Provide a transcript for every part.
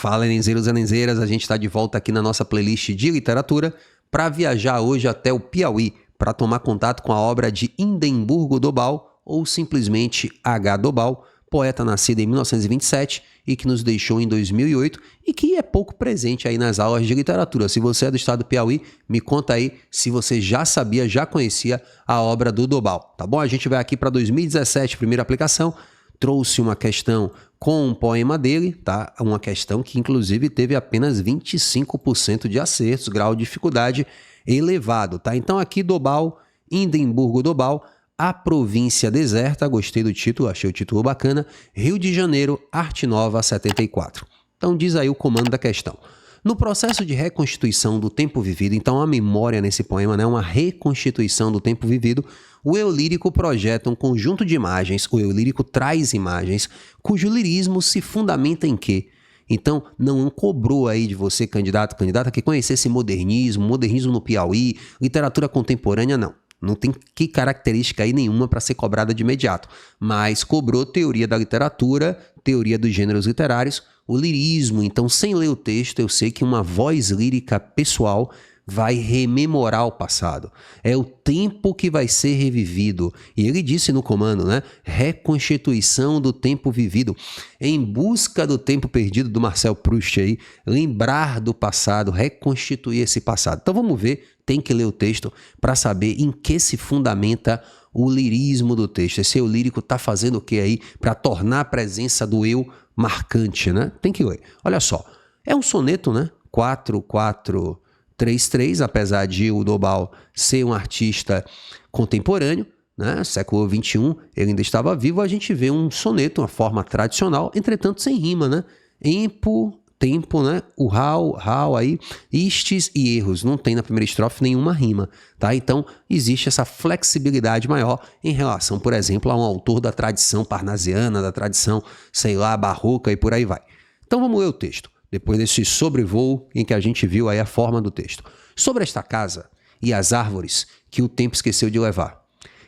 Fala, Enenzeiros e Enenzeiras, a gente está de volta aqui na nossa playlist de literatura para viajar hoje até o Piauí, para tomar contato com a obra de Indemburgo Dobal, ou simplesmente H. Dobal, poeta nascido em 1927 e que nos deixou em 2008 e que é pouco presente aí nas aulas de literatura. Se você é do estado do Piauí, me conta aí se você já sabia, já conhecia a obra do Dobal, tá bom? A gente vai aqui para 2017, primeira aplicação. Trouxe uma questão com um poema dele, tá? Uma questão que inclusive teve apenas 25% de acertos, grau de dificuldade elevado, tá? Então aqui Dobal, Indemburgo Dobal, A Província Deserta, gostei do título, achei o título bacana, Rio de Janeiro, Arte Nova 74. Então diz aí o comando da questão. No processo de reconstituição do tempo vivido, então a memória nesse poema, né, uma reconstituição do tempo vivido, o eu lírico projeta um conjunto de imagens, o eu lírico traz imagens, cujo lirismo se fundamenta em quê? Então, não cobrou aí de você, candidato, candidata, que conhecesse modernismo no Piauí, literatura contemporânea, não. Não tem que característica aí nenhuma para ser cobrada de imediato, mas cobrou teoria da literatura, teoria dos gêneros literários, o lirismo. Então, sem ler o texto, eu sei que uma voz lírica pessoal vai rememorar o passado. É o tempo que vai ser revivido. E ele disse no comando, né? Reconstituição do tempo vivido. Em busca do tempo perdido do Marcel Proust aí, lembrar do passado, reconstituir esse passado. Então vamos ver, tem que ler o texto para saber em que se fundamenta o lirismo do texto. Esse eu lírico está fazendo o que aí para tornar a presença do eu marcante, né? Tem que ler. Olha só, é um soneto, né? 4-4-3-3, apesar de o Dobal ser um artista contemporâneo, né? Século XXI, ele ainda estava vivo, a gente vê um soneto, uma forma tradicional, entretanto sem rima, né? Empo, tempo, né? O rau aí, istes e erros. Não tem na primeira estrofe nenhuma rima, tá? Então, existe essa flexibilidade maior em relação, por exemplo, a um autor da tradição parnasiana, da tradição, sei lá, barroca e por aí vai. Então, vamos ler o texto, depois desse sobrevoo em que a gente viu aí a forma do texto. Sobre esta casa e as árvores que o tempo esqueceu de levar.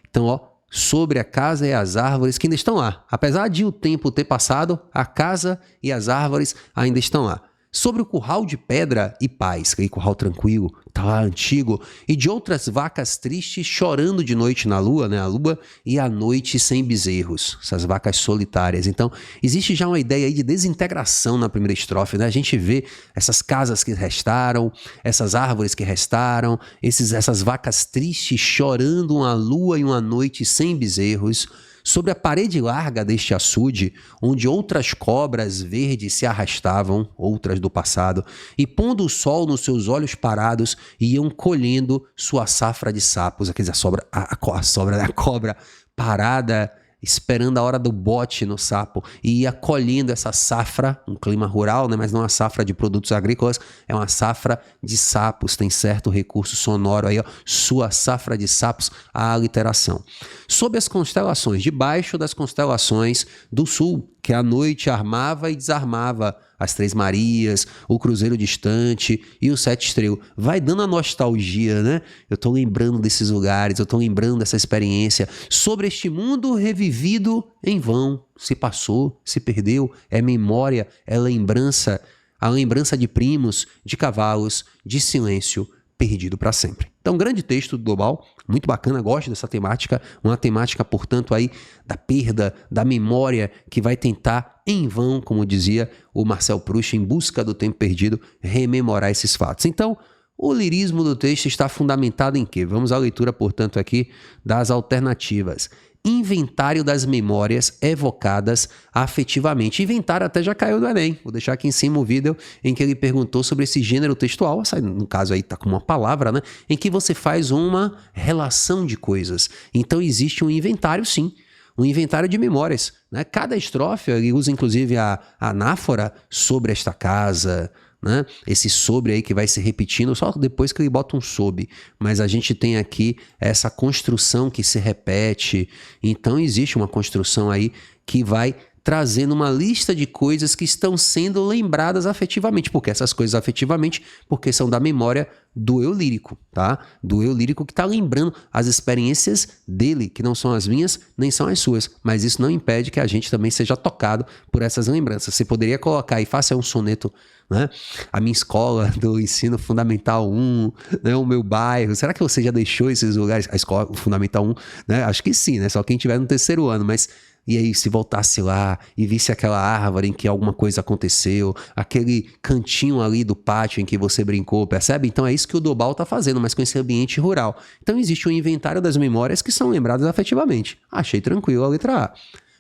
Então, ó, sobre a casa e as árvores que ainda estão lá. Apesar de o tempo ter passado, a casa e as árvores ainda estão lá. Sobre o curral de pedra e paz, aquele curral tranquilo, tá lá antigo, e de outras vacas tristes chorando de noite na lua, né, a lua, e à noite sem bezerros, essas vacas solitárias. Então, existe já uma ideia aí de desintegração na primeira estrofe, né? A gente vê essas casas que restaram, essas árvores que restaram, essas vacas tristes chorando uma lua e uma noite sem bezerros. Sobre a parede larga deste açude, onde outras cobras verdes se arrastavam, outras do passado, e pondo o sol nos seus olhos parados, iam colhendo sua safra de sapos, a sobra da cobra parada, esperando a hora do bote no sapo, e ia colhendo essa safra, um clima rural, né, mas não uma safra de produtos agrícolas, é uma safra de sapos, tem certo recurso sonoro aí, ó, sua safra de sapos, a aliteração. Sob as constelações, debaixo das constelações do sul, que a noite armava e desarmava as Três Marias, o Cruzeiro Distante e o Sete Estrela. Vai dando a nostalgia, né? Eu tô lembrando desses lugares, eu tô lembrando dessa experiência. Sobre este mundo revivido em vão, se passou, se perdeu, é memória, é lembrança, a lembrança de primos, de cavalos, de silêncio, perdido para sempre. Então, grande texto do Dobal, muito bacana, gosto dessa temática, uma temática, portanto, aí da perda, da memória, que vai tentar, em vão, como dizia o Marcel Proust, em busca do tempo perdido, rememorar esses fatos. Então, o lirismo do texto está fundamentado em quê? Vamos à leitura, portanto, aqui das alternativas. Inventário das memórias evocadas afetivamente. Inventário até já caiu do Enem. Vou deixar aqui em cima o vídeo em que ele perguntou sobre esse gênero textual. No caso aí tá com uma palavra, né? Em que você faz uma relação de coisas. Então existe um inventário, sim. Um inventário de memórias, né? Cada estrofe, ele usa inclusive a anáfora sobre esta casa, né? Esse sobre aí que vai se repetindo só depois que ele bota um sob, mas a gente tem aqui essa construção que se repete, então existe uma construção aí que vai trazendo uma lista de coisas que estão sendo lembradas afetivamente. Porque essas coisas afetivamente, porque são da memória do eu lírico, tá? Do eu lírico que está lembrando as experiências dele, que não são as minhas, nem são as suas. Mas isso não impede que a gente também seja tocado por essas lembranças. Você poderia colocar aí, faça um soneto, né? A minha escola do ensino fundamental 1, né? O meu bairro. Será que você já deixou esses lugares? A escola fundamental 1, né? Acho que sim, né? Só quem tiver no terceiro ano, mas... E aí, se voltasse lá e visse aquela árvore em que alguma coisa aconteceu, aquele cantinho ali do pátio em que você brincou, percebe? Então é isso que o Dobal está fazendo, mas com esse ambiente rural. Então existe um inventário das memórias que são lembradas afetivamente. Achei tranquilo a letra A.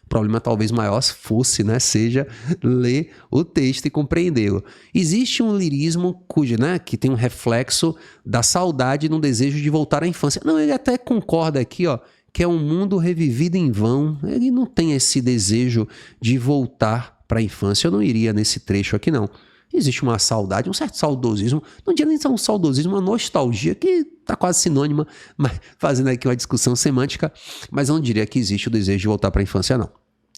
O problema talvez maior fosse, né, seja ler o texto e compreendê-lo. Existe um lirismo cujo, né, que tem um reflexo da saudade no desejo de voltar à infância. Não, ele até concorda aqui, ó, que é um mundo revivido em vão. Ele não tem esse desejo de voltar para a infância. Eu não iria nesse trecho aqui, não. Existe uma saudade, um certo saudosismo. Não diria nem um saudosismo, uma nostalgia que está quase sinônima, mas fazendo aqui uma discussão semântica, mas eu não diria que existe o desejo de voltar para a infância, não.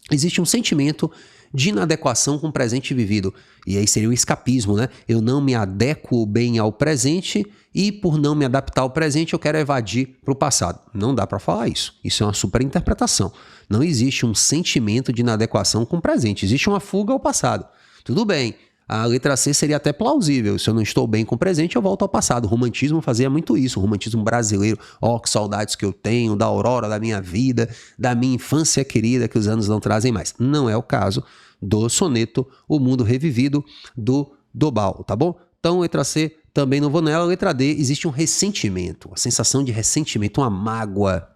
Existe um sentimento de inadequação com o presente vivido. E aí seria o escapismo, né? Eu não me adequo bem ao presente e por não me adaptar ao presente eu quero evadir para o passado. Não dá para falar isso. Isso é uma superinterpretação. Não existe um sentimento de inadequação com o presente. Existe uma fuga ao passado. Tudo bem. A letra C seria até plausível. Se eu não estou bem com o presente, eu volto ao passado. O romantismo fazia muito isso. O romantismo brasileiro. Ó, que saudades que eu tenho da aurora da minha vida, da minha infância querida, que os anos não trazem mais. Não é o caso do soneto O Mundo Revivido, do Dobal, tá bom? Então, letra C, também não vou nela. Letra D, existe um ressentimento. A sensação de ressentimento, uma mágoa.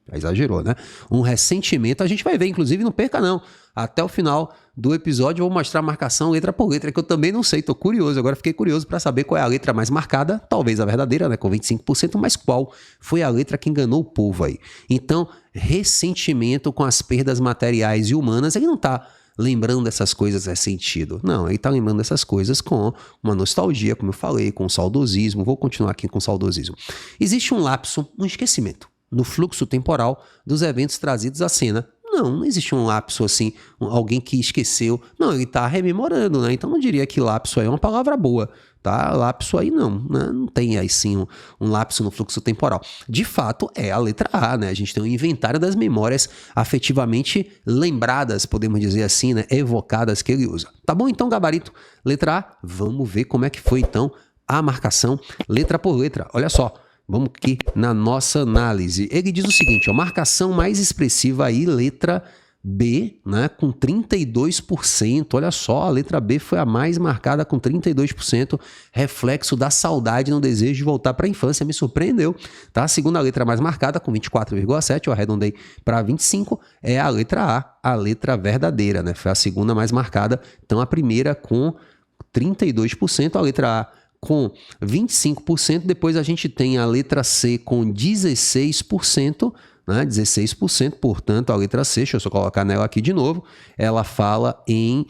Já exagerou, né? Um ressentimento, a gente vai ver, inclusive, não perca não. Até o final do episódio eu vou mostrar a marcação letra por letra, que eu também não sei, tô curioso. Agora fiquei curioso para saber qual é a letra mais marcada, talvez a verdadeira, né, com 25%, mas qual foi a letra que enganou o povo aí. Então, ressentimento com as perdas materiais e humanas, ele não tá lembrando dessas coisas ressentido. Não, ele tá lembrando dessas coisas com uma nostalgia, como eu falei, com saudosismo. Vou continuar aqui com saudosismo. Existe um lapso, um esquecimento no fluxo temporal dos eventos trazidos à cena. Não existe um lapso assim, alguém que esqueceu. Não, ele está rememorando, né? Então não diria que lapso aí é uma palavra boa, tá? Lapso aí não, né? Não tem aí sim um lapso no fluxo temporal. De fato, é a letra A, né? A gente tem um inventário das memórias afetivamente lembradas, podemos dizer assim, né? Evocadas que ele usa. Tá bom? Então, gabarito, letra A. Vamos ver como é que foi então a marcação letra por letra. Olha só. Vamos aqui na nossa análise. Ele diz o seguinte, ó, marcação mais expressiva aí, letra B, né, com 32%. Olha só, a letra B foi a mais marcada com 32%, reflexo da saudade no desejo de voltar para a infância. Me surpreendeu, tá? A segunda letra mais marcada com 24,7%, eu arredondei para 25%, é a letra A, a letra verdadeira, né? Foi a segunda mais marcada. Então a primeira com 32%, a letra A com 25%, depois a gente tem a letra C com 16%, né? 16%, portanto, a letra C, deixa eu só colocar nela aqui de novo, ela fala em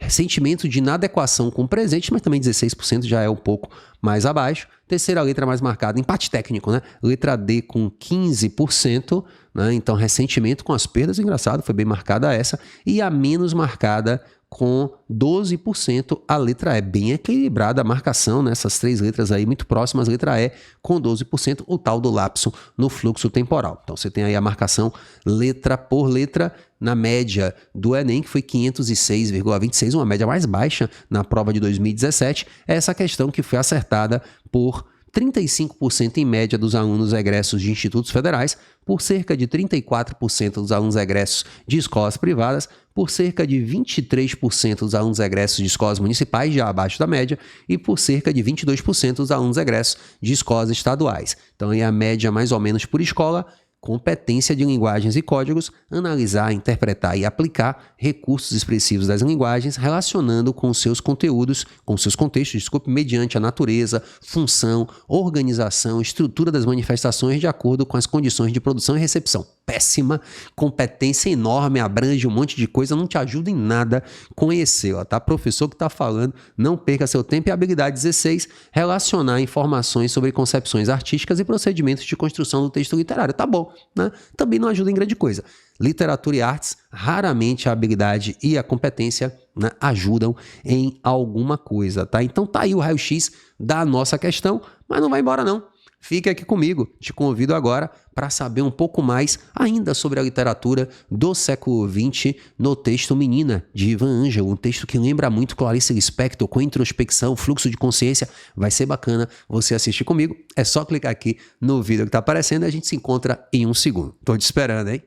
sentimento de inadequação com o presente, mas também 16% já é um pouco mais abaixo. Terceira letra mais marcada, empate técnico, né? Letra D com 15%, né? Então, ressentimento com as perdas, engraçado, foi bem marcada essa, e a menos marcada com 12%, a letra E. Bem equilibrada a marcação nessas três letras aí, muito próximas, letra E com 12%, o tal do lapso no fluxo temporal. Então você tem aí a marcação letra por letra na média do Enem, que foi 506,26, uma média mais baixa na prova de 2017. Essa questão que foi acertada por 35% em média dos alunos egressos de institutos federais, por cerca de 34% dos alunos egressos de escolas privadas, por cerca de 23% dos alunos egressos de escolas municipais, já abaixo da média, e por cerca de 22% dos alunos egressos de escolas estaduais. Então, aí a média mais ou menos por escola, competência de linguagens e códigos, analisar, interpretar e aplicar recursos expressivos das linguagens relacionando com seus conteúdos, com seus contextos, mediante a natureza, função, organização, estrutura das manifestações de acordo com as condições de produção e recepção. Péssima, competência enorme, abrange um monte de coisa, não te ajuda em nada conhecer, ó, tá? Professor que tá falando, não perca seu tempo. E a habilidade 16, relacionar informações sobre concepções artísticas e procedimentos de construção do texto literário. Tá bom, né? Também não ajuda em grande coisa. literatura e artes, raramente a habilidade e a competência, né, ajudam em alguma coisa, tá? Então tá aí o raio-x da nossa questão, mas não vai embora não. Fique aqui comigo, te convido agora para saber um pouco mais ainda sobre a literatura do século XX no texto Menina, de Ivan Ângelo, um texto que lembra muito Clarice Lispector, com introspecção, fluxo de consciência. Vai ser bacana você assistir comigo, é só clicar aqui no vídeo que está aparecendo e a gente se encontra em um segundo. Tô te esperando, hein?